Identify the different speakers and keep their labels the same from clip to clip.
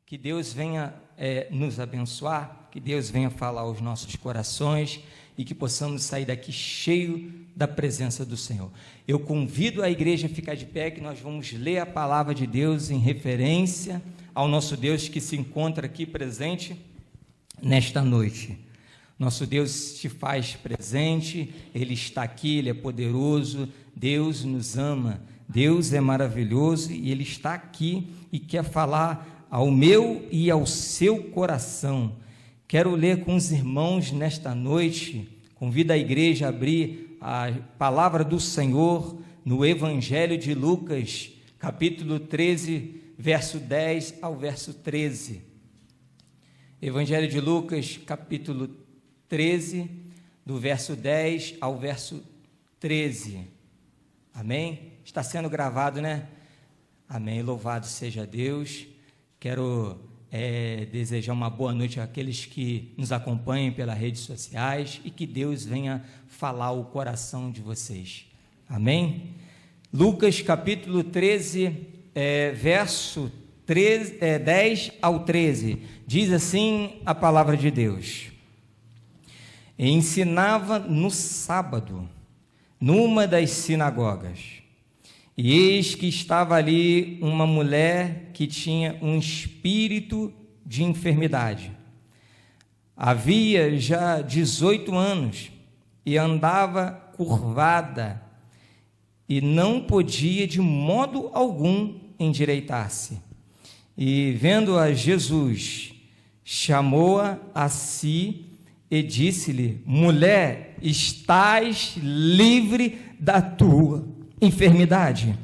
Speaker 1: Que Deus venha nos abençoar, que Deus venha falar aos nossos corações e que possamos sair daqui cheio da presença do Senhor. Eu convido a igreja a ficar de pé, que nós vamos ler a palavra de Deus em referência ao nosso Deus que se encontra aqui presente nesta noite. Nosso Deus se faz presente, Ele está aqui, Ele é poderoso, Deus nos ama, Deus é maravilhoso e Ele está aqui e quer falar ao meu e ao seu coração. Quero ler com os irmãos nesta noite, convido a igreja a abrir a palavra do Senhor no Evangelho de Lucas, capítulo 13, verso 10 ao verso 13. Evangelho de Lucas, capítulo 13, do verso 10 ao verso 13. Amém? Está sendo gravado, né? Amém, louvado seja Deus. Quero desejar uma boa noite àqueles que nos acompanham pelas redes sociais e que Deus venha falar o coração de vocês. Amém? Lucas capítulo 13, verso 10 ao 13, diz assim a palavra de Deus: ensinava no sábado, numa das sinagogas, e eis que estava ali uma mulher que tinha um espírito de enfermidade. Havia já 18 anos e andava curvada e não podia de modo algum endireitar-se. E vendo-a Jesus, chamou-a a si e disse-lhe: mulher, estás livre da tua enfermidade.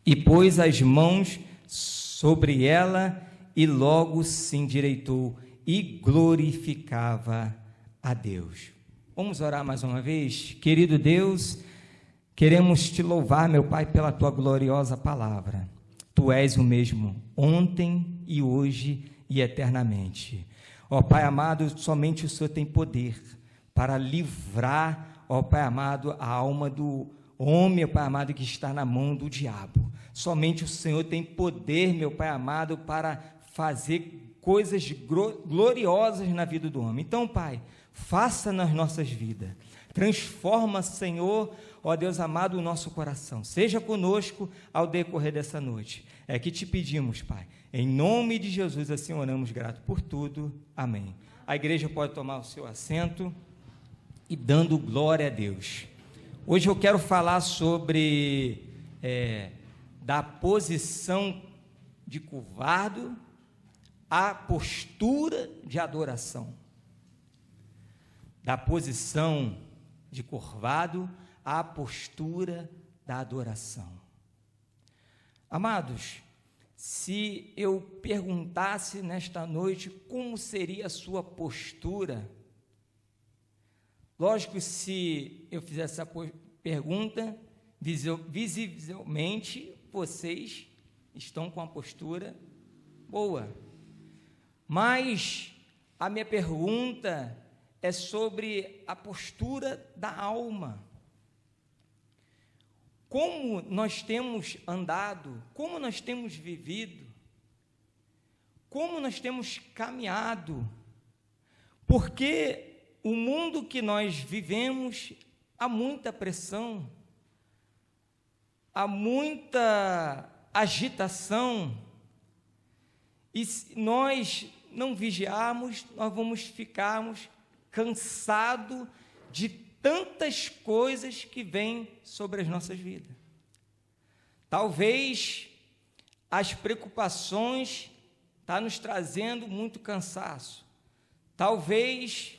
Speaker 1: E pôs as mãos sobre ela e logo se endireitou e glorificava a Deus. Vamos orar mais uma vez? Querido Deus, queremos te louvar, meu Pai, pela tua gloriosa palavra. Tu és o mesmo ontem e hoje e eternamente. Ó Pai amado, somente o Senhor tem poder para livrar, ó Pai amado, a alma do homem, meu Pai amado, que está na mão do diabo. Somente o Senhor tem poder, meu Pai amado, para fazer coisas gloriosas na vida do homem. Então, Pai, faça nas nossas vidas. Transforma, Senhor, ó Deus amado, o nosso coração. Seja conosco ao decorrer dessa noite. É que te pedimos, Pai. Em nome de Jesus, assim oramos, grato por tudo. Amém. A igreja pode tomar o seu assento e dando glória a Deus. Hoje eu quero falar sobre da posição de curvado à postura de adoração. Da posição de curvado à postura da adoração. Amados, se eu perguntasse nesta noite como seria a sua postura, lógico, se eu fizesse essa pergunta, visivelmente vocês estão com a postura boa. Mas a minha pergunta é sobre a postura da alma. Como nós temos andado, como nós temos vivido, como nós temos caminhado, porque o mundo que nós vivemos, há muita pressão, há muita agitação, e se nós não vigiarmos, nós vamos ficarmos cansados de tantas coisas que vêm sobre as nossas vidas. Talvez as preocupações estão nos trazendo muito cansaço. Talvez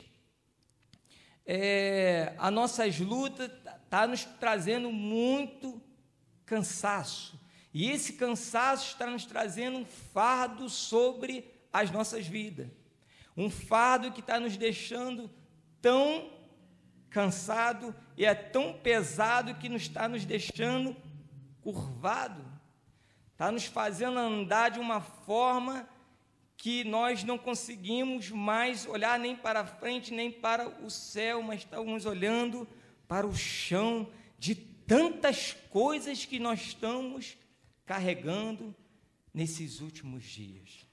Speaker 1: as nossas lutas estão nos trazendo muito cansaço. E esse cansaço está nos trazendo um fardo sobre as nossas vidas. Um fardo que está nos deixando tão cansado e é tão pesado que nos está nos deixando curvado. Está nos fazendo andar de uma forma que nós não conseguimos mais olhar nem para frente, nem para o céu, mas estamos olhando para o chão de tantas coisas que nós estamos carregando nesses últimos dias.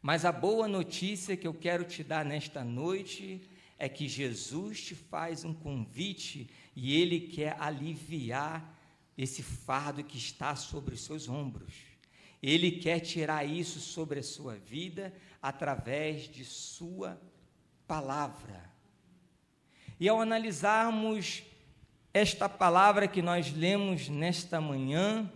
Speaker 1: Mas a boa notícia que eu quero te dar nesta noite é que Jesus te faz um convite e Ele quer aliviar esse fardo que está sobre os seus ombros. Ele quer tirar isso sobre a sua vida através de sua palavra. E ao analisarmos esta palavra que nós lemos nesta manhã,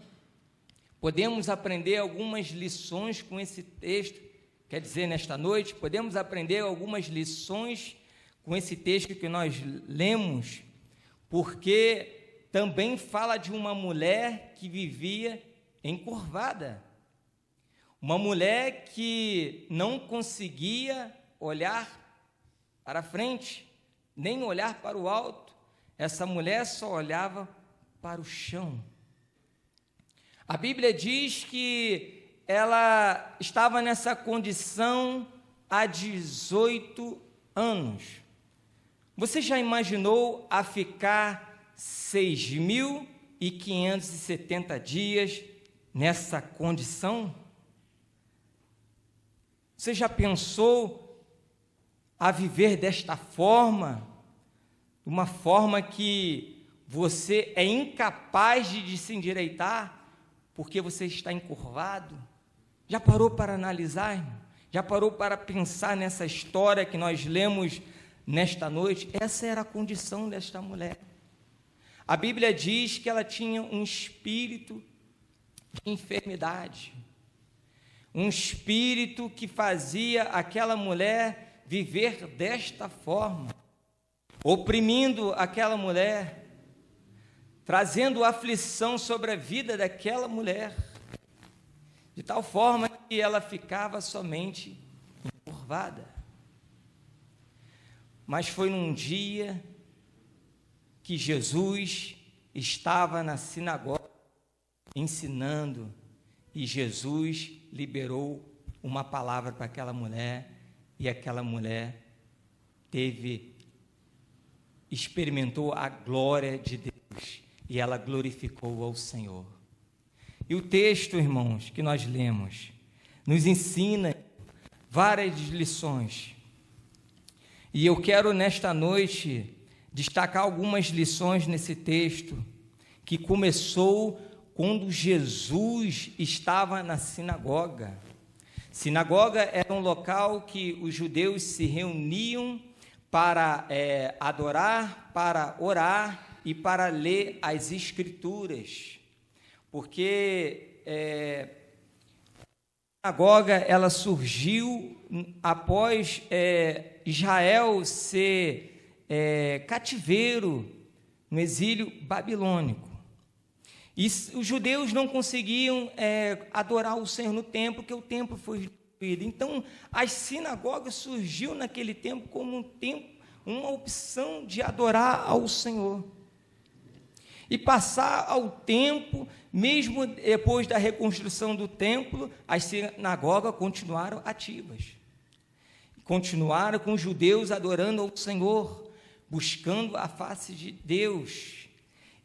Speaker 1: podemos aprender algumas lições com esse texto, quer dizer, nesta noite, podemos aprender algumas lições com esse texto que nós lemos, porque também fala de uma mulher que vivia encurvada, uma mulher que não conseguia olhar para frente, nem olhar para o alto. Essa mulher só olhava para o chão. A Bíblia diz que ela estava nessa condição há 18 anos. Você já imaginou a ficar 6.570 dias nessa condição? Você já pensou a viver desta forma, uma forma que você é incapaz de se endireitar, porque você está encurvado? Já parou para analisar, irmão? Já parou para pensar nessa história que nós lemos nesta noite? Essa era a condição desta mulher. A Bíblia diz que ela tinha um espírito de enfermidade, um espírito que fazia aquela mulher viver desta forma, oprimindo aquela mulher, trazendo aflição sobre a vida daquela mulher, de tal forma que ela ficava somente encurvada. Mas foi num dia que Jesus estava na sinagoga ensinando, e Jesus liberou uma palavra para aquela mulher, e aquela mulher experimentou a glória de Deus, e ela glorificou ao Senhor. E o texto, irmãos, que nós lemos, nos ensina várias lições, e eu quero nesta noite destacar algumas lições nesse texto, que começou quando Jesus estava na sinagoga. Sinagoga era um local que os judeus se reuniam para adorar, para orar e para ler as Escrituras, porque a sinagoga ela surgiu após Israel ser cativeiro no exílio babilônico. E os judeus não conseguiam adorar o Senhor no templo, porque o templo foi destruído. Então, as sinagogas surgiu naquele tempo como uma opção de adorar ao Senhor. E passar ao tempo, mesmo depois da reconstrução do templo, as sinagogas continuaram ativas. Continuaram com os judeus adorando ao Senhor, buscando a face de Deus.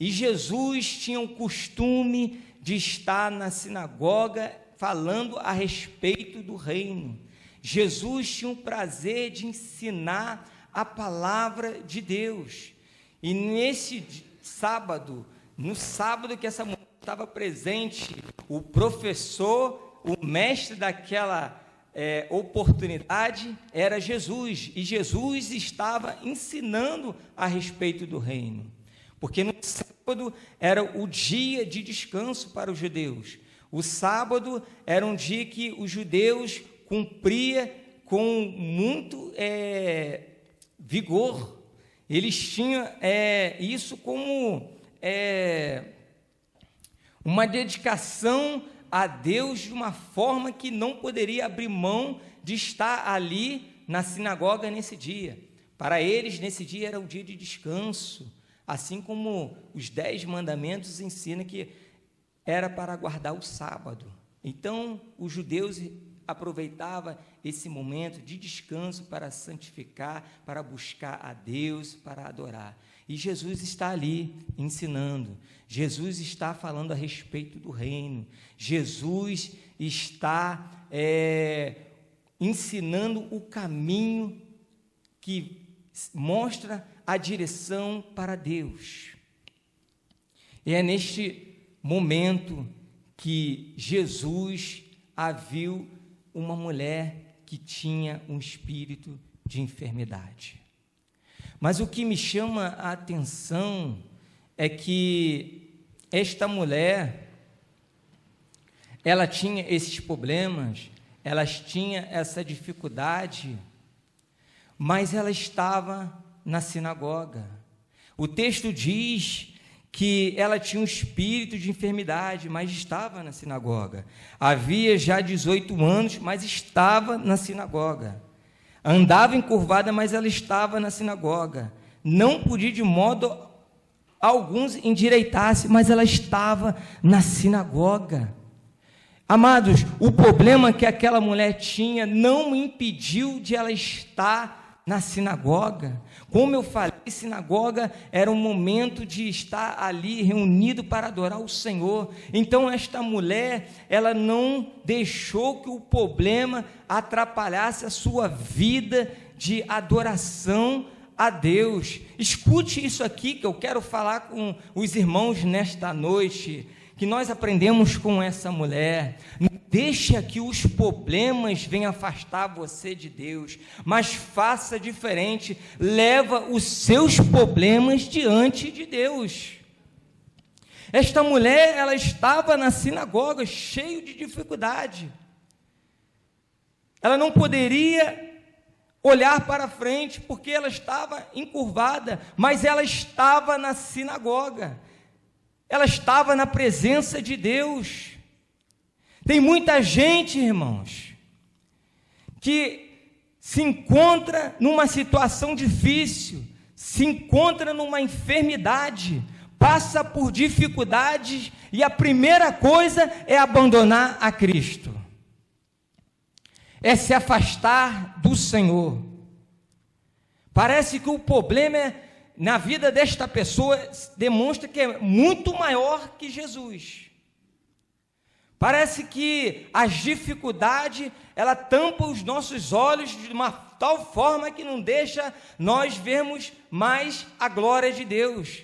Speaker 1: E Jesus tinha o costume de estar na sinagoga falando a respeito do reino. Jesus tinha o prazer de ensinar a palavra de Deus. E nesse sábado, no sábado que essa mulher estava presente, o professor, o mestre daquela oportunidade era Jesus. E Jesus estava ensinando a respeito do reino. Porque no sábado era o dia de descanso para os judeus. O sábado era um dia que os judeus cumpriam com muito vigor. Eles tinham isso como uma dedicação a Deus de uma forma que não poderia abrir mão de estar ali na sinagoga nesse dia. Para eles, nesse dia era o dia de descanso. Assim como os 10 mandamentos ensinam que era para guardar o sábado. Então, os judeus aproveitavam esse momento de descanso para santificar, para buscar a Deus, para adorar. E Jesus está ali ensinando. Jesus está falando a respeito do reino. Jesus está ensinando o caminho que mostra a direção para Deus. E é neste momento que Jesus viu uma mulher que tinha um espírito de enfermidade. Mas o que me chama a atenção é que esta mulher, ela tinha esses problemas, ela tinha essa dificuldade, mas ela estava na sinagoga. O texto diz que ela tinha um espírito de enfermidade, mas estava na sinagoga. Havia já 18 anos, mas estava na sinagoga. Andava encurvada, mas ela estava na sinagoga. Não podia de modo algum endireitar-se, mas ela estava na sinagoga. Amados, o problema que aquela mulher tinha não impediu de ela estar na sinagoga. Como eu falei, sinagoga era um momento de estar ali reunido para adorar o Senhor. Então esta mulher, ela não deixou que o problema atrapalhasse a sua vida de adoração a Deus. Escute isso aqui que eu quero falar com os irmãos nesta noite, que nós aprendemos com essa mulher. Não deixa que os problemas venham afastar você de Deus, mas faça diferente, leva os seus problemas diante de Deus. Esta mulher, ela estava na sinagoga, cheia de dificuldade. Ela não poderia olhar para frente, porque ela estava encurvada, mas ela estava na sinagoga. Ela estava na presença de Deus. Tem muita gente, irmãos, que se encontra numa situação difícil, se encontra numa enfermidade, passa por dificuldades e a primeira coisa é abandonar a Cristo, é se afastar do Senhor. Parece que o problema na vida desta pessoa demonstra que é muito maior que Jesus. Parece que as dificuldades, ela tampa os nossos olhos de uma tal forma que não deixa nós vermos mais a glória de Deus.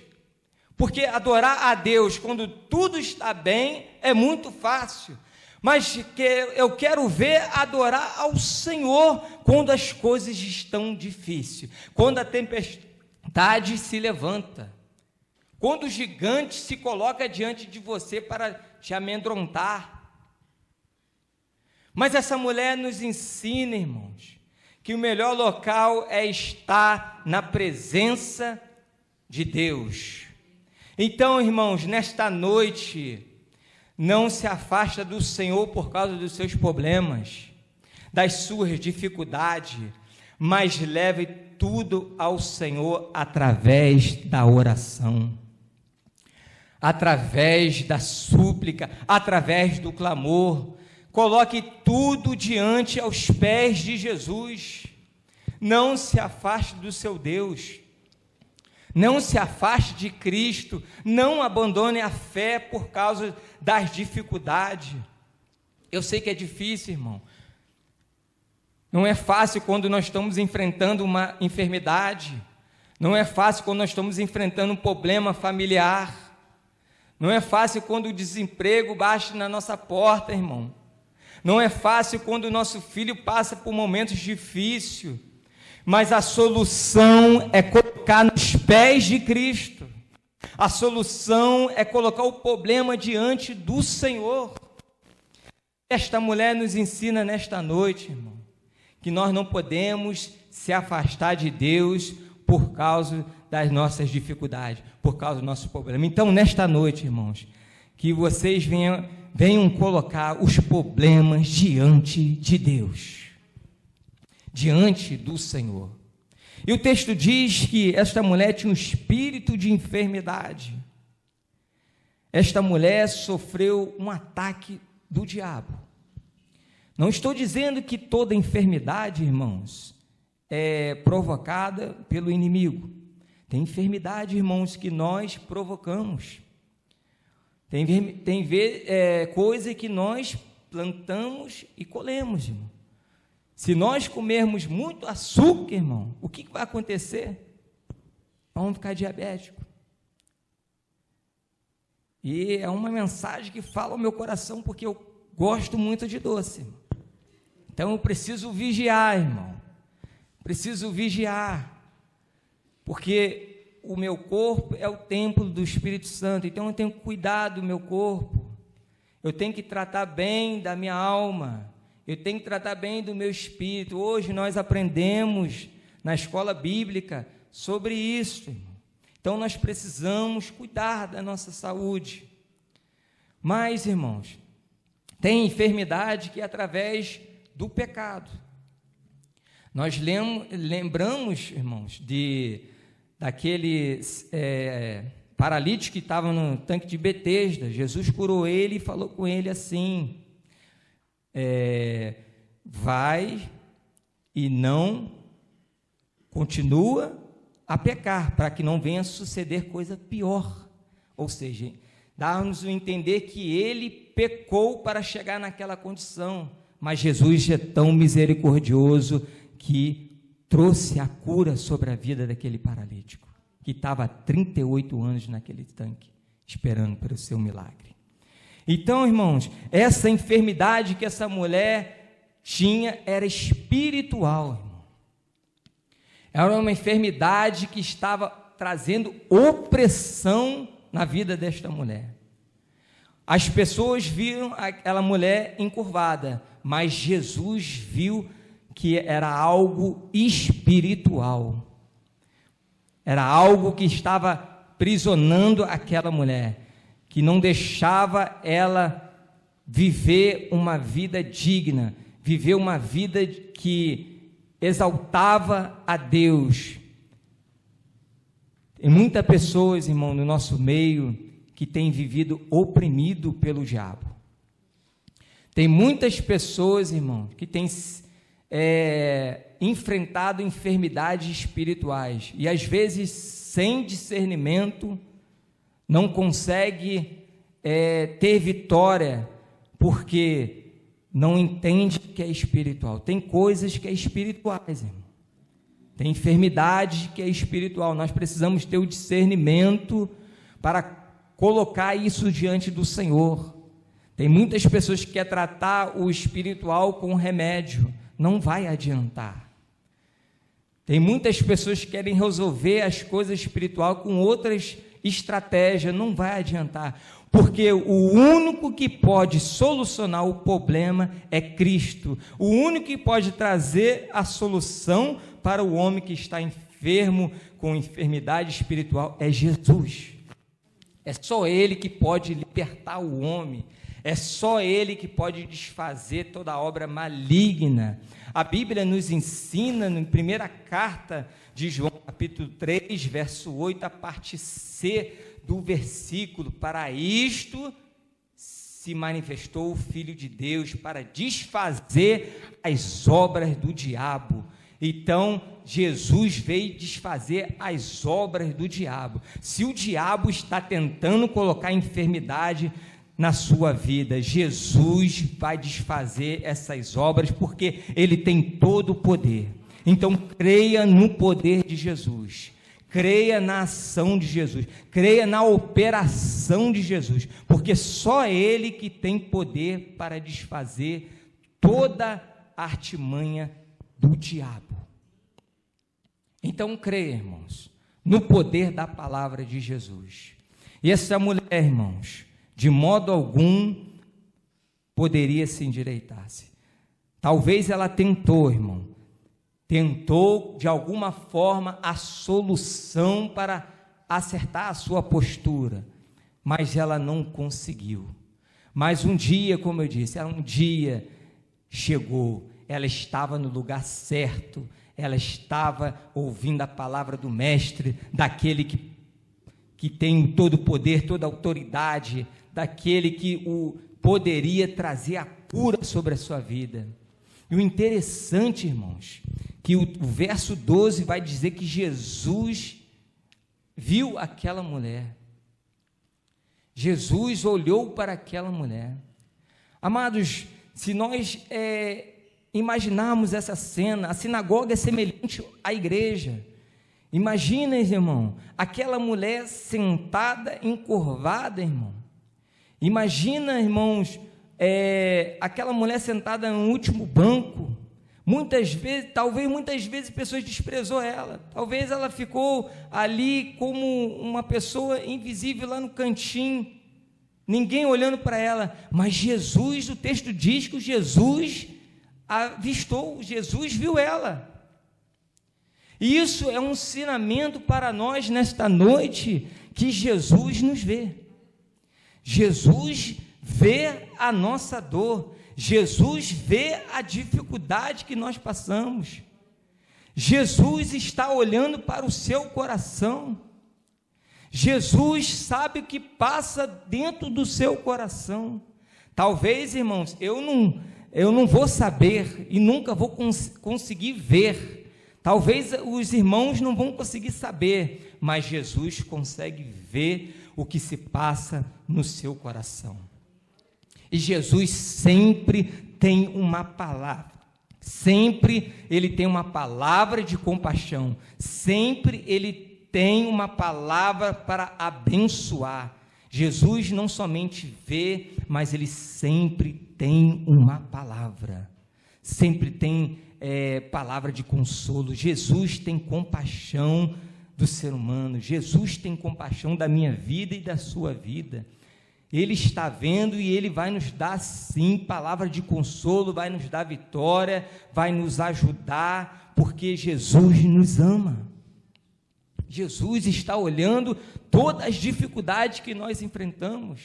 Speaker 1: Porque adorar a Deus quando tudo está bem é muito fácil. Mas que eu quero ver adorar ao Senhor quando as coisas estão difíceis, quando a tempestade se levanta, quando o gigante se coloca diante de você para te amedrontar. Mas essa mulher nos ensina, irmãos, que o melhor local é estar na presença de Deus. Então, irmãos, nesta noite, não se afasta do Senhor por causa dos seus problemas, das suas dificuldades, mas leve tudo ao Senhor através da oração, através da súplica, através do clamor. Coloque tudo diante aos pés de Jesus. Não se afaste do seu Deus. Não se afaste de Cristo. Não abandone a fé por causa das dificuldades. Eu sei que é difícil, irmão. Não é fácil quando nós estamos enfrentando uma enfermidade. Não é fácil quando nós estamos enfrentando um problema familiar. Não é fácil quando o desemprego bate na nossa porta, irmão. Não é fácil quando o nosso filho passa por momentos difíceis. Mas a solução é colocar nos pés de Cristo. A solução é colocar o problema diante do Senhor. Esta mulher nos ensina nesta noite, irmão, que nós não podemos se afastar de Deus por causa das nossas dificuldades, por causa do nosso problema. Então, nesta noite, irmãos, que vocês venham colocar os problemas diante de Deus, diante do Senhor. E o texto diz que esta mulher tinha um espírito de enfermidade. Esta mulher sofreu um ataque do diabo. Não estou dizendo que toda enfermidade, irmãos, é provocada pelo inimigo. Tem enfermidade, irmãos, que nós provocamos. Tem coisa que nós plantamos e colhemos, irmão. Se nós comermos muito açúcar, irmão, o que vai acontecer? Vamos ficar diabéticos. E é uma mensagem que fala ao meu coração, porque eu gosto muito de doce, irmão. Então eu preciso vigiar, irmão. Preciso vigiar. Porque o meu corpo é o templo do Espírito Santo. Então eu tenho que cuidar do meu corpo. Eu tenho que tratar bem da minha alma. Eu tenho que tratar bem do meu espírito. Hoje nós aprendemos na escola bíblica sobre isso, irmão. Então nós precisamos cuidar da nossa saúde. Mas, irmãos, tem enfermidade que é através do pecado. Nós lembramos, irmãos, daquele paralítico que estava no tanque de Betesda. Jesus curou ele e falou com ele assim: vai e não continua a pecar, para que não venha a suceder coisa pior. Ou seja, dá-nos a entender que ele pecou para chegar naquela condição, mas Jesus é tão misericordioso que trouxe a cura sobre a vida daquele paralítico, que estava há 38 anos naquele tanque, esperando pelo seu milagre. Então, irmãos, essa enfermidade que essa mulher tinha era espiritual, irmão. Era uma enfermidade que estava trazendo opressão na vida desta mulher. As pessoas viram aquela mulher encurvada, mas Jesus viu que era algo espiritual. Era algo que estava aprisionando aquela mulher, que não deixava ela viver uma vida digna, viver uma vida que exaltava a Deus. Tem muitas pessoas, irmão, no nosso meio que têm vivido oprimido pelo diabo. Tem muitas pessoas, irmão, que têm enfrentado enfermidades espirituais e às vezes sem discernimento não consegue ter vitória porque não entende que é espiritual. Tem coisas que é espirituais, irmão. Tem enfermidade que é espiritual. Nós precisamos ter o discernimento para colocar isso diante do Senhor. Tem muitas pessoas que querem tratar o espiritual com remédio. Não vai adiantar. Tem muitas pessoas que querem resolver as coisas espirituais com outras estratégias. Não vai adiantar. Porque o único que pode solucionar o problema é Cristo. O único que pode trazer a solução para o homem que está enfermo com enfermidade espiritual é Jesus. É só Ele que pode libertar o homem. É só Ele que pode desfazer toda a obra maligna. A Bíblia nos ensina, na primeira carta de João, capítulo 3, verso 8, a parte C do versículo: para isto se manifestou o Filho de Deus, para desfazer as obras do diabo. Então, Jesus veio desfazer as obras do diabo. Se o diabo está tentando colocar enfermidade na sua vida, Jesus vai desfazer essas obras, porque Ele tem todo o poder. Então, creia no poder de Jesus. Creia na ação de Jesus, creia na operação de Jesus, porque só Ele que tem poder para desfazer toda a artimanha do diabo. Então creia, irmãos, no poder da palavra de Jesus. E essa mulher, irmãos, de modo algum poderia se endireitar-se. Talvez ela tentou, irmão, tentou de alguma forma a solução para acertar a sua postura, mas ela não conseguiu. Mas um dia, como eu disse, um dia chegou, ela estava no lugar certo, ela estava ouvindo a palavra do Mestre, daquele que tem todo o poder, toda a autoridade, daquele que poderia trazer a cura sobre a sua vida. E o interessante, irmãos, que o verso 12 vai dizer que Jesus viu aquela mulher. Jesus olhou para aquela mulher. Amados, se nós imaginarmos essa cena. A sinagoga é semelhante à igreja. Imagina, irmão, aquela mulher sentada, encurvada, irmão. Imagina, irmãos, aquela mulher sentada no último banco. Muitas vezes pessoas desprezou ela. Talvez ela ficou ali como uma pessoa invisível lá no cantinho, ninguém olhando para ela. Mas Jesus, o texto diz que Jesus avistou, Jesus viu ela. E isso é um ensinamento para nós nesta noite, que Jesus nos vê. Jesus vê a nossa dor. Jesus vê a dificuldade que nós passamos. Jesus está olhando para o seu coração. Jesus sabe o que passa dentro do seu coração. Talvez, irmãos, eu não vou saber e nunca vou conseguir ver. Talvez os irmãos não vão conseguir saber, mas Jesus consegue ver o que se passa no seu coração. E Jesus sempre tem uma palavra, sempre Ele tem uma palavra de compaixão, sempre Ele tem uma palavra para abençoar. Jesus não somente vê, mas Ele sempre tem uma palavra, sempre tem palavra de consolo. Jesus tem compaixão do ser humano, Jesus tem compaixão da minha vida e da sua vida. Ele está vendo e Ele vai nos dar, sim, palavra de consolo, vai nos dar vitória, vai nos ajudar, porque Jesus nos ama. Jesus está olhando todas as dificuldades que nós enfrentamos.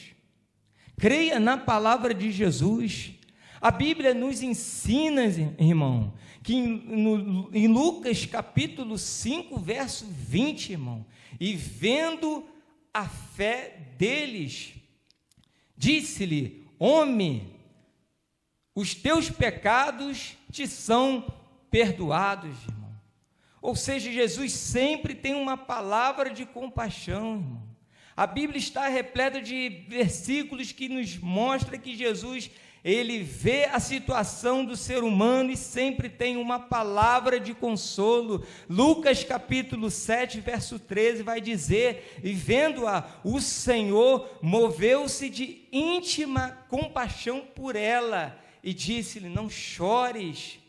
Speaker 1: Creia na palavra de Jesus. A Bíblia nos ensina, irmão, que em Lucas capítulo 5, verso 20, irmão, e vendo a fé deles, disse-lhe: homem, os teus pecados te são perdoados, irmão. Ou seja, Jesus sempre tem uma palavra de compaixão, irmão. A Bíblia está repleta de versículos que nos mostra que Jesus, Ele vê a situação do ser humano e sempre tem uma palavra de consolo. Lucas capítulo 7, verso 13 vai dizer: e vendo-a, o Senhor moveu-se de íntima compaixão por ela e disse-lhe: não chores.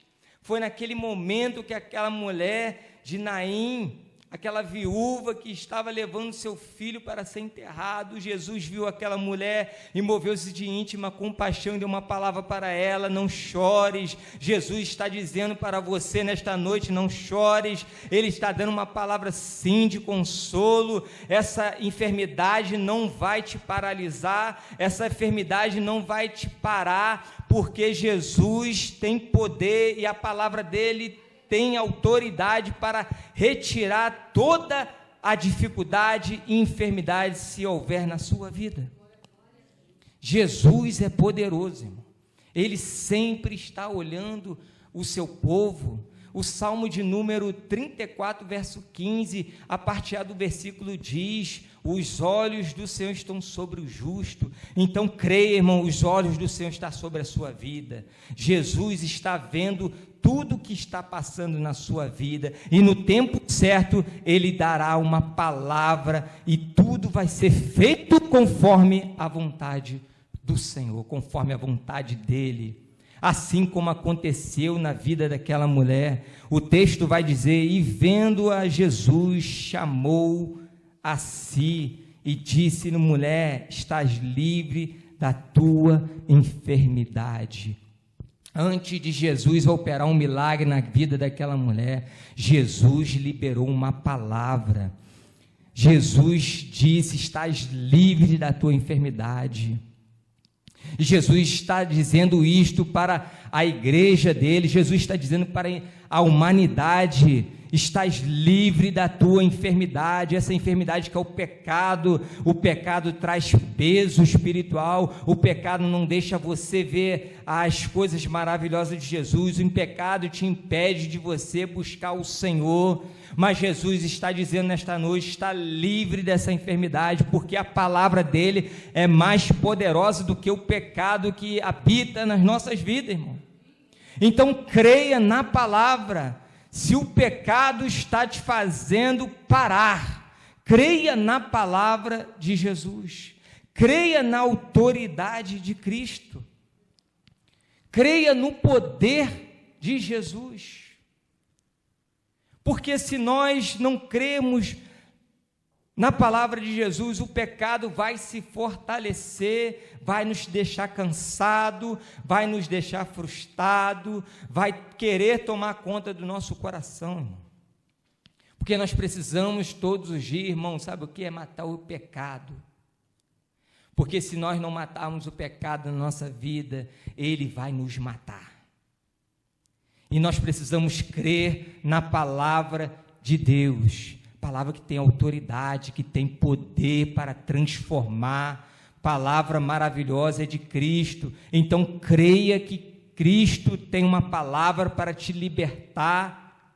Speaker 1: Foi naquele momento que aquela mulher de Naim, aquela viúva que estava levando seu filho para ser enterrado, Jesus viu aquela mulher e moveu-se de íntima compaixão e deu uma palavra para ela: não chores. Jesus está dizendo para você nesta noite: não chores. Ele está dando uma palavra, sim, de consolo. Essa enfermidade não vai te paralisar, essa enfermidade não vai te parar, porque Jesus tem poder e a palavra dele tem autoridade para retirar toda a dificuldade e enfermidade, se houver na sua vida. Jesus é poderoso, irmão. Ele sempre está olhando o seu povo. O Salmo de número 34, verso 15, a partir do versículo diz: os olhos do Senhor estão sobre o justo. Então creia, irmão, os olhos do Senhor estão sobre a sua vida. Jesus está vendo tudo que está passando na sua vida, e no tempo certo Ele dará uma palavra, e tudo vai ser feito conforme a vontade do Senhor, conforme a vontade dEle. Assim como aconteceu na vida daquela mulher, o texto vai dizer: e vendo-a, Jesus chamou a si e disse-lhe: mulher, estás livre da tua enfermidade. Antes de Jesus operar um milagre na vida daquela mulher, Jesus liberou uma palavra. Jesus disse: estás livre da tua enfermidade. E Jesus está dizendo isto para a igreja dele. Jesus está dizendo para a humanidade: estás livre da tua enfermidade. Essa enfermidade que é o pecado. O pecado traz peso espiritual, o pecado não deixa você ver as coisas maravilhosas de Jesus, o pecado te impede de você buscar o Senhor. Mas Jesus está dizendo nesta noite: está livre dessa enfermidade, porque a palavra dele é mais poderosa do que o pecado que habita nas nossas vidas, irmão. Então creia na palavra. Se o pecado está te fazendo parar, creia na palavra de Jesus. Creia na autoridade de Cristo. Creia no poder de Jesus. Porque se nós não cremos na palavra de Jesus, o pecado vai se fortalecer, vai nos deixar cansado, vai nos deixar frustrado, vai querer tomar conta do nosso coração, irmão. Porque nós precisamos todos os dias, irmão, sabe o que é matar o pecado? Porque se nós não matarmos o pecado na nossa vida, ele vai nos matar. E nós precisamos crer na palavra de Deus, palavra que tem autoridade, que tem poder para transformar, palavra maravilhosa é de Cristo. Então creia que Cristo tem uma palavra para te libertar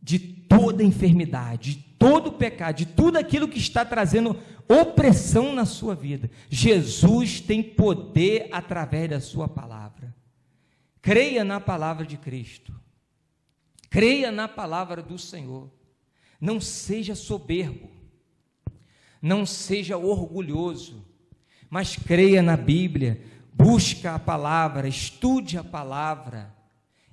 Speaker 1: de toda enfermidade, de todo pecado, de tudo aquilo que está trazendo opressão na sua vida. Jesus tem poder através da sua palavra. Creia na palavra de Cristo, creia na palavra do Senhor. Não seja soberbo, não seja orgulhoso, mas creia na Bíblia, busca a palavra, estude a palavra.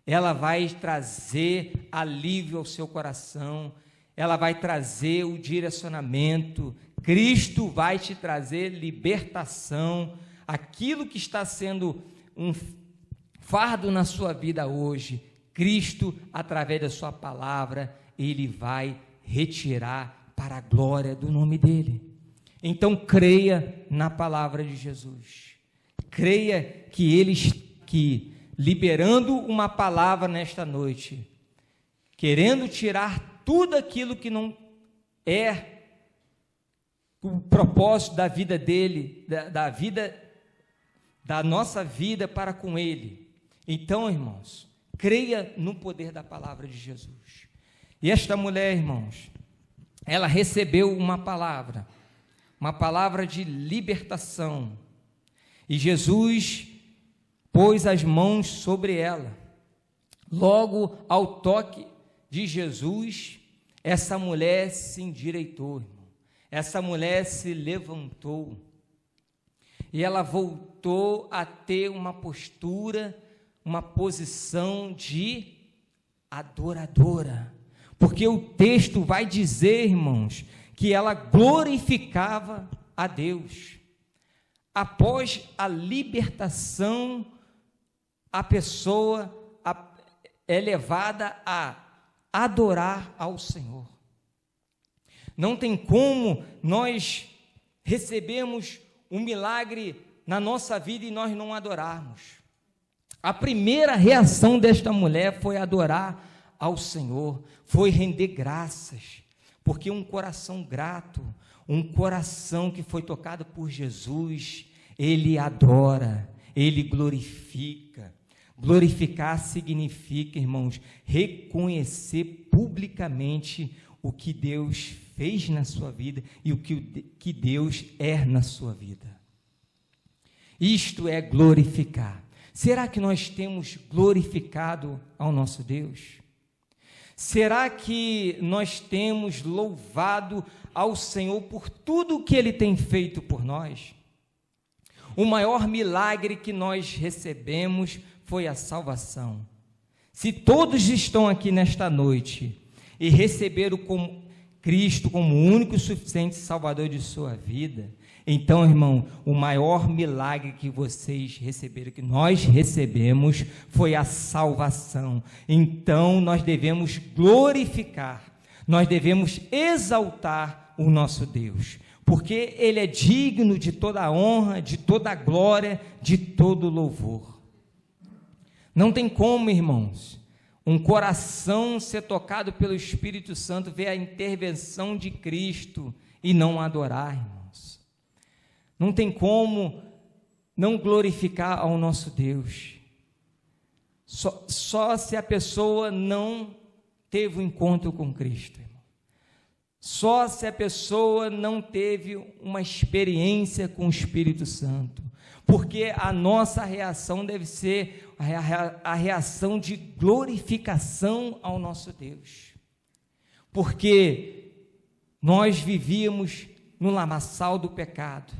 Speaker 1: Ela vai trazer alívio ao seu coração, ela vai trazer o direcionamento. Cristo vai te trazer libertação. Aquilo que está sendo um fardo na sua vida hoje, Cristo, através da sua palavra, Ele vai retirar para a glória do nome dEle. Então creia na palavra de Jesus, creia que liberando uma palavra nesta noite, querendo tirar tudo aquilo que não é o propósito da vida dele, da nossa vida para com ele. Então, irmãos, creia no poder da palavra de Jesus. E esta mulher, irmãos, ela recebeu uma palavra de libertação, e Jesus pôs as mãos sobre ela. Logo ao toque de Jesus, essa mulher se endireitou, irmão. Essa mulher se levantou, e ela voltou a ter uma postura, uma posição de adoradora, porque o texto vai dizer, irmãos, que ela glorificava a Deus. Após a libertação, a pessoa é levada a adorar ao Senhor. Não tem como nós recebermos um milagre na nossa vida e nós não adorarmos. A primeira reação desta mulher foi adorar ao Senhor, foi render graças, porque um coração grato, um coração que foi tocado por Jesus, ele adora, ele glorifica. Glorificar significa, irmãos, reconhecer publicamente o que Deus fez na sua vida e o que Deus é na sua vida. Isto é glorificar. Será que nós temos glorificado ao nosso Deus? Será que nós temos louvado ao Senhor por tudo o que Ele tem feito por nós? O maior milagre que nós recebemos foi a salvação. Se todos estão aqui nesta noite e receberam Cristo como o único e suficiente Salvador de sua vida, então, irmão, o maior milagre que vocês receberam, que nós recebemos, foi a salvação. Então, nós devemos glorificar, nós devemos exaltar o nosso Deus, porque Ele é digno de toda a honra, de toda a glória, de todo o louvor. Não tem como, irmãos, um coração ser tocado pelo Espírito Santo, ver a intervenção de Cristo e não adorar, irmãos. Não tem como não glorificar ao nosso Deus. Só se a pessoa não teve um encontro com Cristo, irmão. Só se a pessoa não teve uma experiência com o Espírito Santo. Porque a nossa reação deve ser a reação de glorificação ao nosso Deus, porque nós vivíamos no lamaçal do pecado,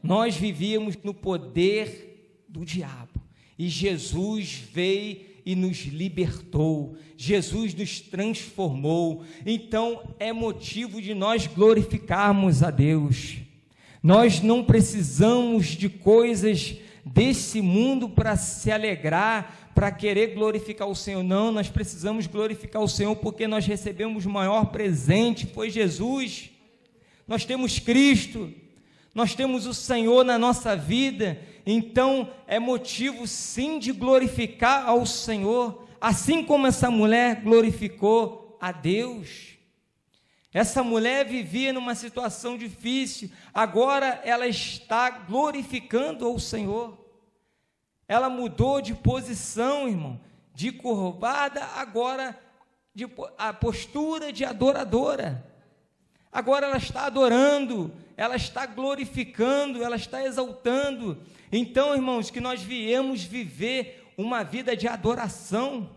Speaker 1: nós vivíamos no poder do diabo, e Jesus veio e nos libertou, Jesus nos transformou. Então é motivo de nós glorificarmos a Deus. Nós não precisamos de coisas desse mundo para se alegrar, para querer glorificar o Senhor. Não, nós precisamos glorificar o Senhor porque nós recebemos o maior presente, foi Jesus. Nós temos Cristo, nós temos o Senhor na nossa vida, então é motivo sim de glorificar ao Senhor, assim como essa mulher glorificou a Deus. Essa mulher vivia numa situação difícil, agora ela está glorificando ao Senhor. Ela mudou de posição, irmão, de curvada, agora a postura de adoradora. Agora ela está adorando, ela está glorificando, ela está exaltando. Então, irmãos, que nós viemos viver uma vida de adoração,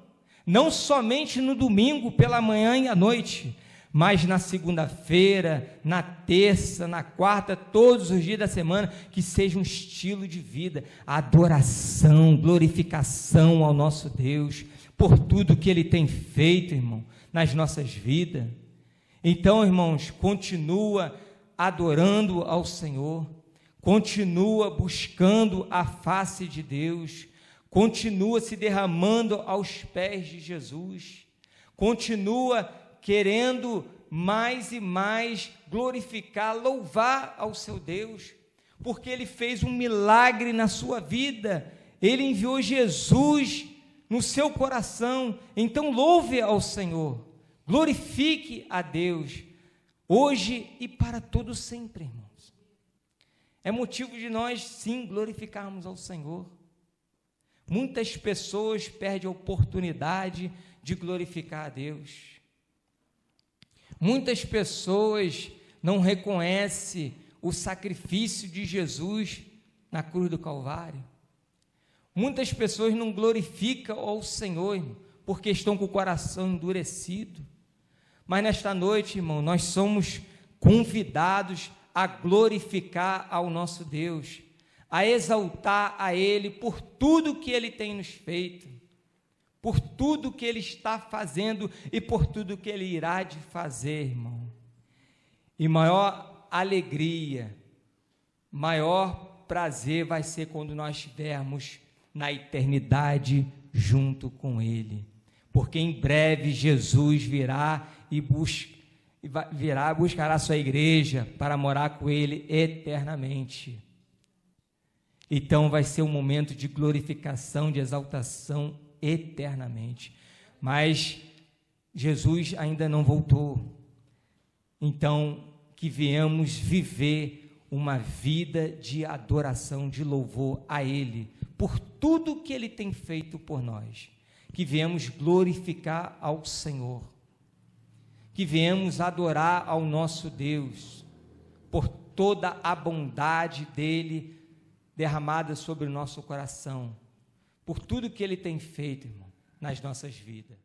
Speaker 1: não somente no domingo pela manhã e à noite, mas na segunda-feira, na terça, na quarta, todos os dias da semana, que seja um estilo de vida, adoração, glorificação ao nosso Deus, por tudo que Ele tem feito, irmão, nas nossas vidas. Então, irmãos, continua adorando ao Senhor, continua buscando a face de Deus, continua se derramando aos pés de Jesus, continua querendo mais e mais glorificar, louvar ao seu Deus, porque Ele fez um milagre na sua vida, Ele enviou Jesus no seu coração. Então louve ao Senhor, glorifique a Deus, hoje e para todo sempre, irmãos. É motivo de nós sim glorificarmos ao Senhor. Muitas pessoas perdem a oportunidade de glorificar a Deus. Muitas pessoas não reconhecem o sacrifício de Jesus na cruz do Calvário. Muitas pessoas não glorificam ao Senhor, irmão, porque estão com o coração endurecido. Mas nesta noite, irmão, nós somos convidados a glorificar ao nosso Deus, a exaltar a Ele por tudo que Ele tem nos feito, por tudo que Ele está fazendo e por tudo que Ele irá de fazer, irmão. E maior alegria, maior prazer vai ser quando nós estivermos na eternidade junto com Ele, porque em breve Jesus virá e buscará a sua igreja para morar com Ele eternamente. Então vai ser um momento de glorificação, de exaltação eternamente, mas Jesus ainda não voltou. Então que venhamos viver uma vida de adoração, de louvor a Ele, por tudo que Ele tem feito por nós, que venhamos glorificar ao Senhor, que venhamos adorar ao nosso Deus, por toda a bondade dEle derramada sobre o nosso coração, por tudo que Ele tem feito, irmão, nas nossas vidas.